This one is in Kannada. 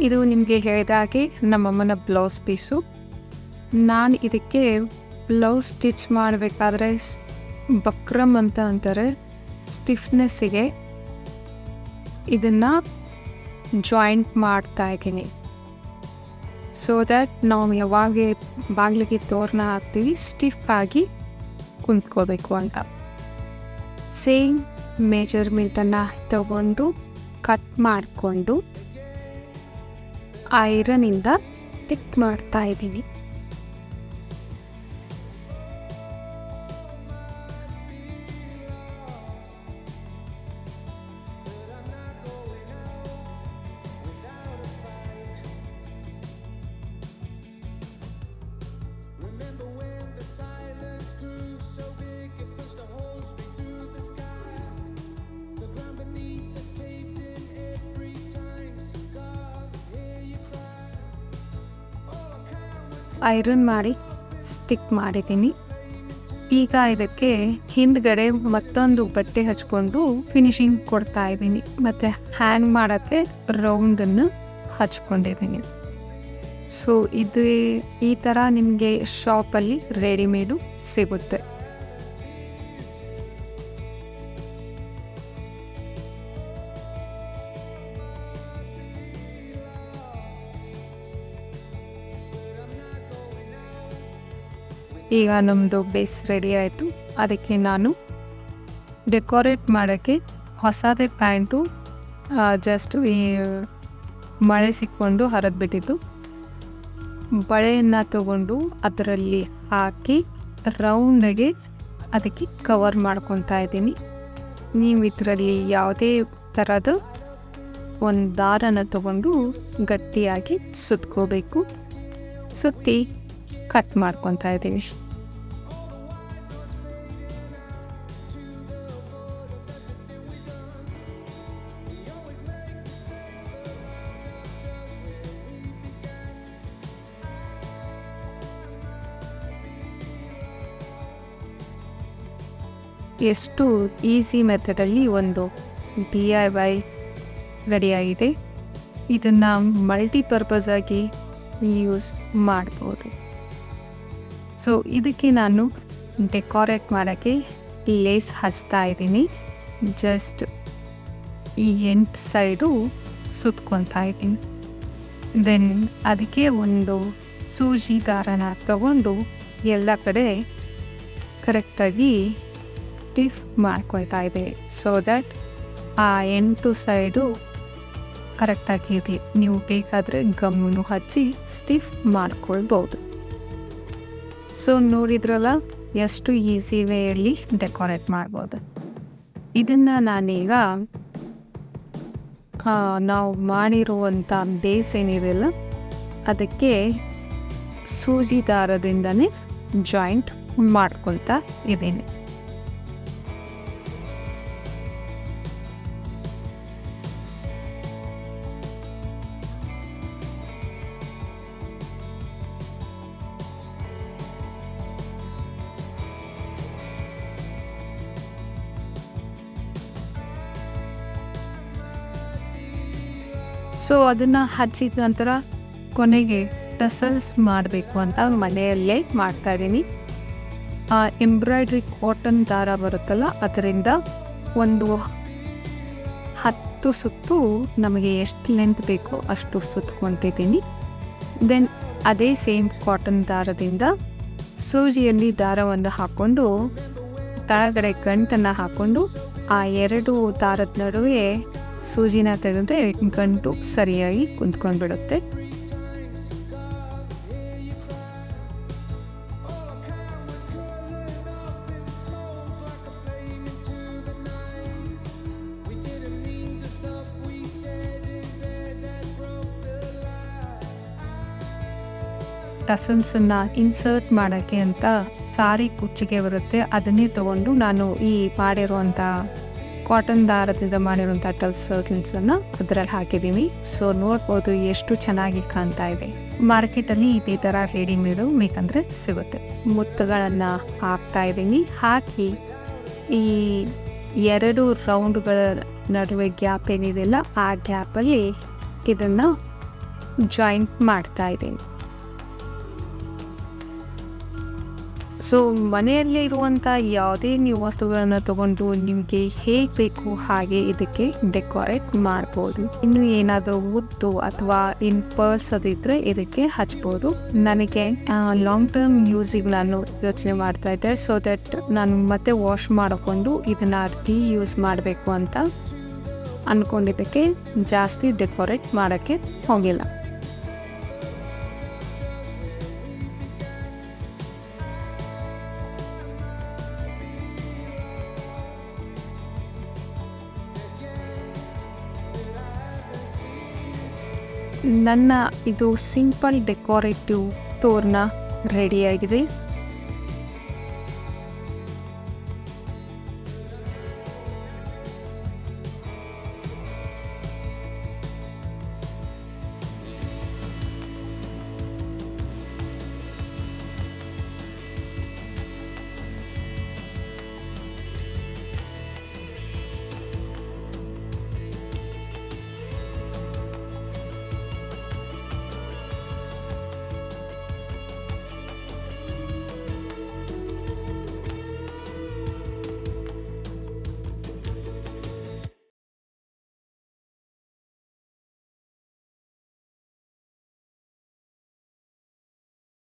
ಇದು ನಿಮಗೆ ಹೇಳಿದಾಗೆ ನಮ್ಮಮ್ಮನ ಬ್ಲೌಸ್ ಪೀಸು. ನಾನು ಇದಕ್ಕೆ ಬ್ಲೌಸ್ ಸ್ಟಿಚ್ ಮಾಡಬೇಕಾದ್ರೆ ಬಕ್ರಮ್ ಅಂತ ಅಂತಾರೆ, ಸ್ಟಿಫ್ನೆಸ್ಸಿಗೆ ಇದನ್ನು ಜಾಯಿಂಟ್ ಮಾಡ್ತಾ ಇದ್ದೀನಿ. ಸೊ ದ್ಯಾಟ್ ನಾವು ಯಾವಾಗ ಬಾಗಿಲಿಗೆ ತೋರಣ ಹಾಕ್ತೀವಿ ಸ್ಟಿಫ್ ಆಗಿ ಕುಂತ್ಕೋಬೇಕು ಅಂತ. ಸೇಮ್ ಮೆಜರ್ಮೆಂಟನ್ನು ತಗೊಂಡು ಕಟ್ ಮಾಡಿಕೊಂಡು ಐರನಿಂದ ಟಿಕ್ ಮಾಡ್ತಾ ಇದ್ದೀನಿ. ಐರನ್ ಮಾಡಿ ಸ್ಟಿಕ್ ಮಾಡಿದ್ದೀನಿ. ಈಗ ಇದಕ್ಕೆ ಹಿಂದ್ಗಡೆ ಮತ್ತೊಂದು ಬಟ್ಟೆ ಹಚ್ಕೊಂಡು ಫಿನಿಶಿಂಗ್ ಕೊಡ್ತಾ ಇದ್ದೀನಿ. ಮತ್ತು ಹ್ಯಾಂಗ್ ಮಾಡೋಕ್ಕೆ ರೌಂಡನ್ನು ಹಚ್ಕೊಂಡಿದ್ದೀನಿ. ಸೊ ಇದು ಈ ಥರ ನಿಮಗೆ ಶಾಪಲ್ಲಿ ರೆಡಿಮೇಡು ಸಿಗುತ್ತೆ. ಈಗ ನಮ್ಮದು ಬೇಸ್ ರೆಡಿ ಆಯಿತು. ಅದಕ್ಕೆ ನಾನು ಡೆಕೋರೇಟ್ ಮಾಡೋಕ್ಕೆ ಹೊಸದೇ ಪ್ಯಾಂಟು ಜಸ್ಟ್ ಈ ಮಳೆ ಸಿಕ್ಕೊಂಡು ಹರಿದ್ಬಿಟ್ಟಿತ್ತು. ಬಳೆಯನ್ನು ತಗೊಂಡು ಅದರಲ್ಲಿ ಹಾಕಿ ರೌಂಡಾಗಿ ಅದಕ್ಕೆ ಕವರ್ ಮಾಡ್ಕೊತಾ ಇದ್ದೀನಿ. ನೀವು ಇದರಲ್ಲಿ ಯಾವುದೇ ಥರದ ಒಂದು ದಾರನ ತಗೊಂಡು ಗಟ್ಟಿಯಾಗಿ ಸುತ್ಕೋಬೇಕು. ಸುತ್ತಿ ಕಟ್ ಮಾಡ್ಕೊತಾ ಇದ್ದೀವಿ. ಎಷ್ಟು ಈಸಿ ಮೆಥಡಲ್ಲಿ ಒಂದು DIY ರೆಡಿಯಾಗಿದೆ. ಇದನ್ನು ಮಲ್ಟಿಪರ್ಪಸ್ ಆಗಿ ಯೂಸ್ ಮಾಡ್ಬೋದು. ಸೊ ಇದಕ್ಕೆ ನಾನು ಡೆಕೋರೇಟ್ ಮಾಡೋಕ್ಕೆ ಲೇಸ್ ಹಚ್ತಾ ಇದ್ದೀನಿ. ಜಸ್ಟ್ ಈ ಎಂಟು ಸೈಡು ಸುತ್ಕೊತಾ ಇದ್ದೀನಿ. ದೆನ್ ಅದಕ್ಕೆ ಒಂದು ಸೂಜಿ ದಾರನ ತಗೊಂಡು ಎಲ್ಲ ಕಡೆ ಕರೆಕ್ಟಾಗಿ ಸ್ಟಿಫ್ ಮಾಡ್ಕೊಳ್ತಾ ಇದೆ. ಸೊ ದ್ಯಾಟ್ ಆ 8 ಸೈಡು ಕರೆಕ್ಟಾಗಿದೆ. ನೀವು ಬೇಕಾದರೆ ಗಮ್ಮನ್ನು ಹಚ್ಚಿ ಸ್ಟಿಫ್ ಮಾಡ್ಕೊಳ್ಬೋದು. ಸೊ ನೋಡಿದ್ರಲ್ಲ ಎಷ್ಟು ಈಸಿ ವೇಯಲ್ಲಿ ಡೆಕೋರೇಟ್ ಮಾಡ್ಬೋದು. ಇದನ್ನು ನಾನೀಗ ನಾವು ಮಾಡಿರುವಂಥ ಬೇಸ್ ಏನಿದೆಯಲ್ಲ ಅದಕ್ಕೆ ಸೂಜಿ ದಾರದಿಂದನೇ ಜಾಯಿಂಟ್ ಮಾಡ್ಕೊಳ್ತಾ ಇದ್ದೀನಿ. ಸೊ ಅದನ್ನು ಹಚ್ಚಿದ ನಂತರ ಕೊನೆಗೆ ಟಸಲ್ಸ್ ಮಾಡಬೇಕು ಅಂತ ಮನೆಯಲ್ಲೇ ಮಾಡ್ತಾಯಿದ್ದೀನಿ. ಎಂಬ್ರಾಯ್ಡ್ರಿ ಕಾಟನ್ ದಾರ ಬರುತ್ತಲ್ಲ ಅದರಿಂದ ಒಂದು 10 ಸುತ್ತು ನಮಗೆ ಎಷ್ಟು ಲೆಂತ್ ಬೇಕೋ ಅಷ್ಟು ಸುತ್ತಕೊತಿದ್ದೀನಿ. ದೆನ್ ಅದೇ ಸೇಮ್ ಕಾಟನ್ ದಾರದಿಂದ ಸೂಜಿಯಲ್ಲಿ ದಾರವನ್ನು ಹಾಕ್ಕೊಂಡು ತಳಗಡೆ ಗಂಟನ್ನು ಹಾಕ್ಕೊಂಡು ಆ 2 ದಾರದ ನಡುವೆ ಸೂಜಿನ ತೆಗೆದ್ರೆ ಗಂಟು ಸರಿಯಾಗಿ ಕುಂತ್ಕೊಂಡ್ಬಿಡುತ್ತೆ. ಟಸಲ್ಸನ್ನು ಇನ್ಸರ್ಟ್ ಮಾಡೋಕ್ಕೆ ಅಂತ ಸಾರಿ ಕುಚ್ಚಿಗೆ ಬರುತ್ತೆ, ಅದನ್ನೇ ತಗೊಂಡು ನಾನು ಈ ಮಾಡಿರುವಂಥ ಕಾಟನ್ ದಾರದಿಂದ ಮಾಡಿರುವಂಥ ಟಸಲ್ಸನ್ನು ಅದರಲ್ಲಿ ಹಾಕಿದ್ದೀನಿ. ಸೊ ನೋಡ್ಬೋದು ಎಷ್ಟು ಚೆನ್ನಾಗಿ ಕಾಣ್ತಾ ಇದೆ. ಮಾರ್ಕೆಟಲ್ಲಿ ಇದೇ ಥರ ರೆಡಿಮೇಡು ಬೇಕಂದರೆ ಸಿಗುತ್ತೆ. ಮುತ್ತುಗಳನ್ನು ಹಾಕ್ತಾ ಇದ್ದೀನಿ. ಹಾಕಿ ಈ 2 ರೌಂಡ್ಗಳ ನಡುವೆ ಗ್ಯಾಪ್ ಏನಿದೆಯಲ್ಲ ಆ ಗ್ಯಾಪಲ್ಲಿ ಇದನ್ನು ಜಾಯಿಂಟ್ ಮಾಡ್ತಾ ಇದ್ದೀನಿ. ಸೊ ಮನೆಯಲ್ಲೇ ಇರುವಂಥ ಯಾವುದೇ ನೀವು ವಸ್ತುಗಳನ್ನು ತಗೊಂಡು ನಿಮಗೆ ಹೇಗೆ ಬೇಕು ಹಾಗೆ ಇದಕ್ಕೆ ಡೆಕೋರೇಟ್ ಮಾಡ್ಬೋದು. ಇನ್ನು ಏನಾದರೂ ಮುತ್ತು ಅಥವಾ ಇನ್ ಪರ್ಸ್ ಅದು ಇದ್ದರೆ ಇದಕ್ಕೆ ಹಚ್ಬೋದು. ನನಗೆ ಲಾಂಗ್ ಟರ್ಮ್ ಯೂಸಿಗೆ ನಾನು ಯೋಚನೆ ಮಾಡ್ತಾ ಇದ್ದೆ. ಸೊ ದಟ್ ನಾನು ಮತ್ತೆ ವಾಶ್ ಮಾಡಿಕೊಂಡು ಇದನ್ನು ಯೂಸ್ ಮಾಡಬೇಕು ಅಂತ ಅಂದ್ಕೊಂಡಿದ್ದಕ್ಕೆ ಜಾಸ್ತಿ ಡೆಕೋರೇಟ್ ಮಾಡೋಕ್ಕೆ ಹೋಗಿಲ್ಲ. ನನ್ನ ಇದು ಸಿಂಪಲ್ ಡೆಕೋರೇಟಿವ್ ತೋರಣ ರೆಡಿಯಾಗಿದೆ.